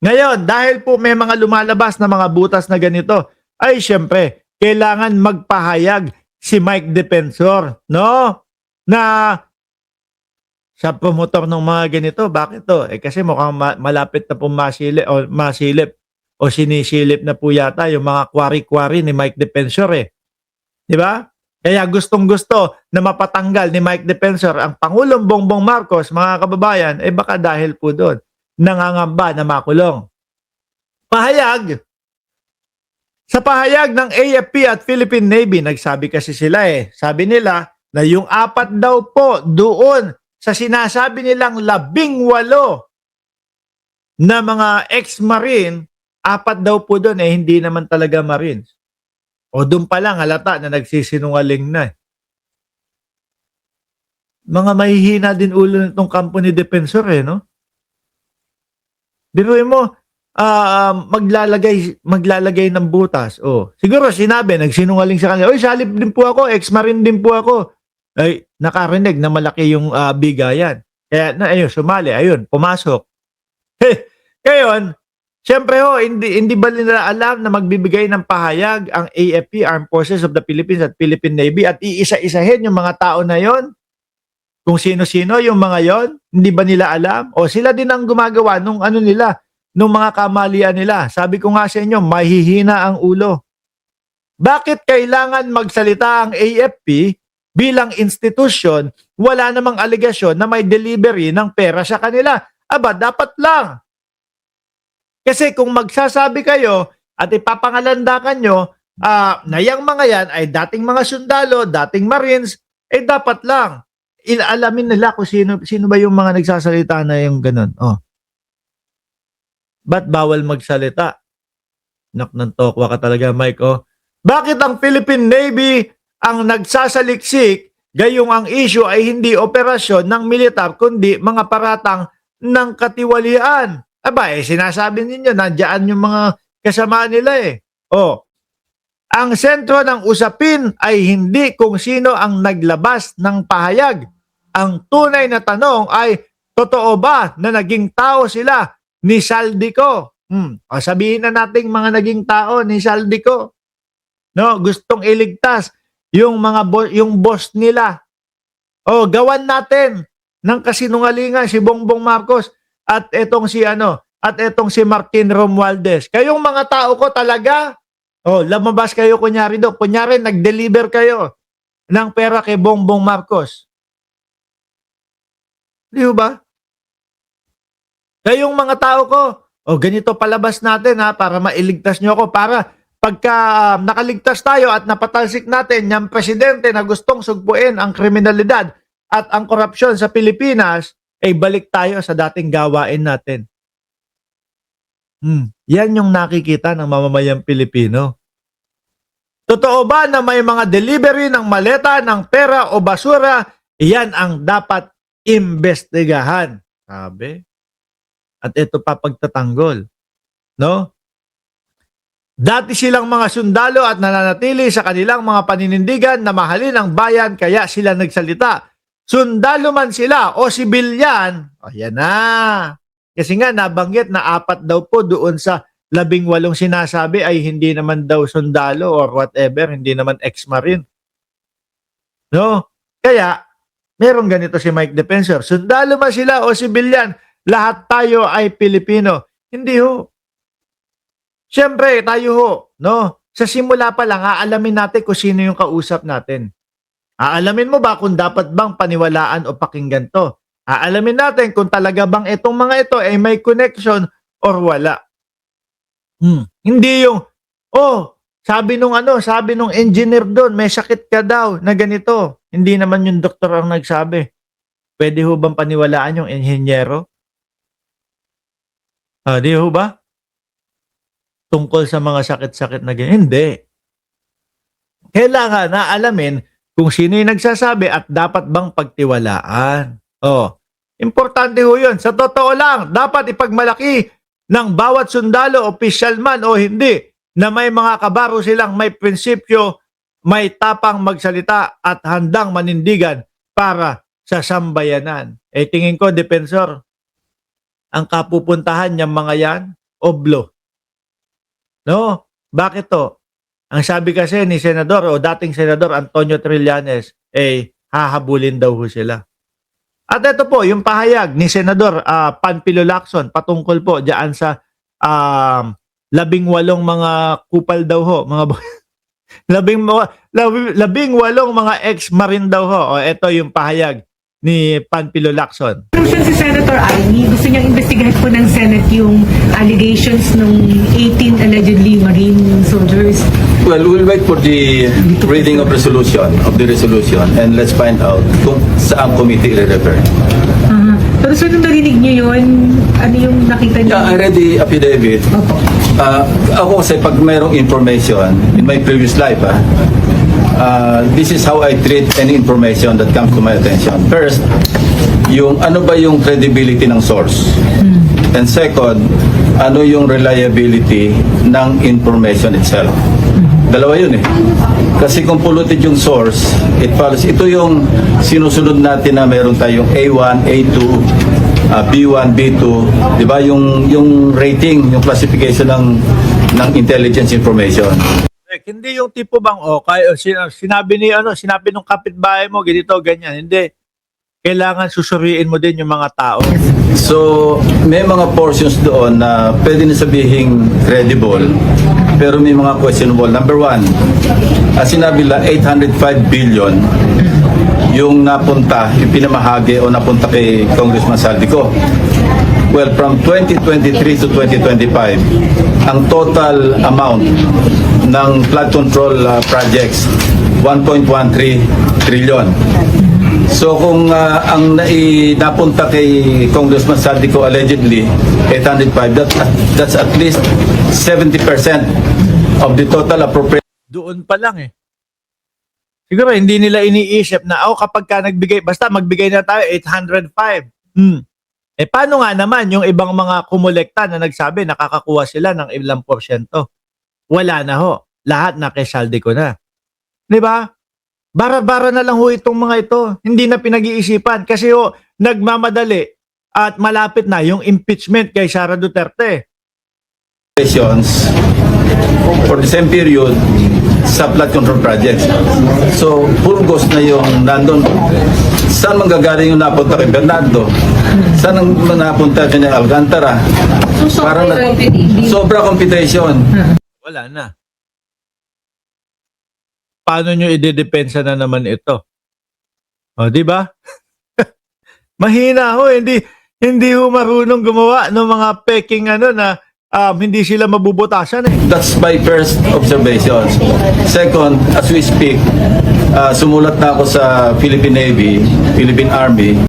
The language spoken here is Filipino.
Ngayon, dahil po may mga lumalabas na mga butas na ganito, ay syempre, kailangan magpahayag si Mike Defensor, no? Na sa promotor ng mga ganito, bakit to? Kasi mukhang malapit na po masilip o sinisilip na po yata yung mga kwari-kwari ni Mike Defensor eh. Di ba? Kaya gustong-gusto na mapatanggal ni Mike Defensor ang Pangulong Bongbong Marcos, mga kababayan, baka dahil po doon, nangangamba na makulong. Pahayag. Sa pahayag ng AFP at Philippine Navy, nagsabi kasi sila sabi nila na yung 4 daw po doon sa sinasabi nilang 18 na mga ex-marine, 4 daw po doon hindi naman talaga marines. O doon pa lang halata na nagsisinungaling na. Mga mahihina din ulo nitong kampo ni Defensor no? Biruin mo, maglalagay ng butas. Siguro sinabi, nagsinungaling sa kanila, salip din po ako, ex-marine din po ako. Ay, nakarinig na malaki yung bigayan. Kaya, sumali, ayun, pumasok. Ngayon, siyempre hindi ba nila alam na magbibigay ng pahayag ang AFP, Armed Forces of the Philippines at Philippine Navy at iisa-isahin yung mga tao na yon? Kung sino-sino yung mga yon? Hindi ba nila alam? O sila din ang gumagawa nung nung mga kamalian nila. Sabi ko nga sa inyo, mahihina ang ulo. Bakit kailangan magsalita ang AFP bilang institusyon, wala namang aligasyon na may delivery ng pera sa kanila? Dapat lang. Kasi kung magsasabi kayo at ipapangalandakan nyo na yung mga yan ay dating mga sundalo, dating marines, dapat lang. Alamin nila kung sino ba yung mga nagsasalita na yung ganun. Ba't bawal magsalita? Ng tokwa ka talaga, Mike. Bakit ang Philippine Navy ang nagsasaliksik, gayong ang issue ay hindi operasyon ng militar, kundi mga paratang ng katiwalian? Sinasabi ninyo, nandiyan yung mga kasama nila ang sentro ng usapin ay hindi kung sino ang naglabas ng pahayag. Ang tunay na tanong ay, totoo ba na naging tao sila ni Saldico? Sabihin na nating mga naging tao ni Saldico. No, gustong iligtas yung yung boss nila. Gawan natin ng kasinungalingan si Bongbong Marcos at etong si Martin Romualdez. Kayong mga tao ko talaga, lumabas kayo kunyari nag-deliver kayo ng pera kay Bongbong Marcos. Di ba? Kayong mga tao ko, ganito palabas natin para mailigtas nyo ako, para pagka nakaligtas tayo at napatalsik natin yung presidente na gustong sugpuin ang kriminalidad at ang korupsyon sa Pilipinas, balik tayo sa dating gawain natin. Yan yung nakikita ng mamamayang Pilipino. Totoo ba na may mga delivery ng maleta, ng pera o basura? Yan ang dapat imbestigahan. Sabi. At ito pa pagtatanggol. No? Dati silang mga sundalo at nananatili sa kanilang mga paninindigan na mahalin ang bayan, kaya sila nagsalita. Sundalo man sila o sibilyan, ayan na. Kasi nga nabanggit na 4 daw po doon sa 18 sinasabi ay hindi naman daw sundalo or whatever, hindi naman ex-marine. No? Kaya, meron ganito si Mike Defensor. Sundalo man sila o sibilyan, lahat tayo ay Pilipino. Hindi ho. Siyempre, tayo no? Sa simula pa lang, aalamin natin kung sino yung kausap natin. Aalamin mo ba kung dapat bang paniwalaan o pakinggan to? Aalamin natin kung talaga bang itong mga ito ay may connection or wala. Hindi yung, sabi nung engineer doon, may sakit ka daw na ganito. Hindi naman yung doktor ang nagsabi. Pwede ho bang paniwalaan yung enhinyero? Di ho ba? Tungkol sa mga sakit-sakit na ganyan. Hindi. Kailangan na alamin kung sino yung nagsasabi at dapat bang pagtiwalaan. Importante ho yun. Sa totoo lang, dapat ipagmalaki ng bawat sundalo, opisyal man o hindi, na may mga kabaro silang may prinsipyo, may tapang magsalita at handang manindigan para sa sambayanan. Tingin ko, Defensor, ang kapupuntahan niyang mga yan, Oblo. No? Bakit to? Ang sabi kasi ni Senador o dating Senador Antonio Trillanes, hahabulin daw ho sila. At ito po, yung pahayag ni Senador Panfilo Lacson patungkol po diyan sa 18 mga kupal daw ho, mga 18 mga ex-marine daw ho. O ito yung pahayag ni Panfilo Lacson. Si Senator Amy, gusto niyang investigahan po ng Senate yung allegations ng 18 allegedly marine soldiers. Well, we'll wait for the reading of the resolution, and let's find out kung saan committee i-refer. Pero so nung narinig niyo yun, ano yung nakita niyo? Yeah, I read the affidavit. Opo. Ako kasi pag mayroong information in my previous life, this is how I treat any information that comes to my attention. First, yung ano ba yung credibility ng source? And second, ano yung reliability ng information itself? Dalawa yun eh. Kasi kung polluted yung source, it follows. Ito yung sinusunod natin na meron tayong A1, A2, B1, B2, di ba? Yung rating, yung classification ng intelligence information. Hindi yung tipo bang sinabi nung kapitbahay mo ganito ganyan. Hindi. Kailangan susuriin mo din yung mga tao. So, may mga portions doon na pwede na sabihin credible, pero may mga questionable. Number one, sinabi nila 805 billion yung napunta, yung pinamahagi o napunta kay Congressman Saldico. Well, from 2023 to 2025, ang total amount ng flood control projects, 1.13 trillion. So kung ang napunta kay Congressman Saldico allegedly 805, that's at least 70% of the total appropriate. Doon pa lang eh. Siguro hindi nila iniisip na kapag ka nagbigay, basta magbigay na tayo 805. Paano nga naman yung ibang mga kumulekta na nagsabi nakakakuha sila ng ilang porsyento? Wala na ho. Lahat na kay Saldico na. 'Di ba? Bara-bara na lang ho itong mga ito. Hindi na pinag-iisipan kasi nagmamadali at malapit na yung impeachment kay Sara Duterte. For the same period sa flood control projects. So, Burgos na yung nandun. Saan manggagaling yung napunta kay Bernardo? Saan ang napunta kay Alcantara? Sobra computation. Wala na. Paano nyo idedepensa na naman ito? Di ba? Mahina ho, hindi ho marunong gumawa ng mga peking na hindi sila mabubutasan eh. That's my first observation. Second, as we speak, sumulat na ako sa Philippine Navy, Philippine Army.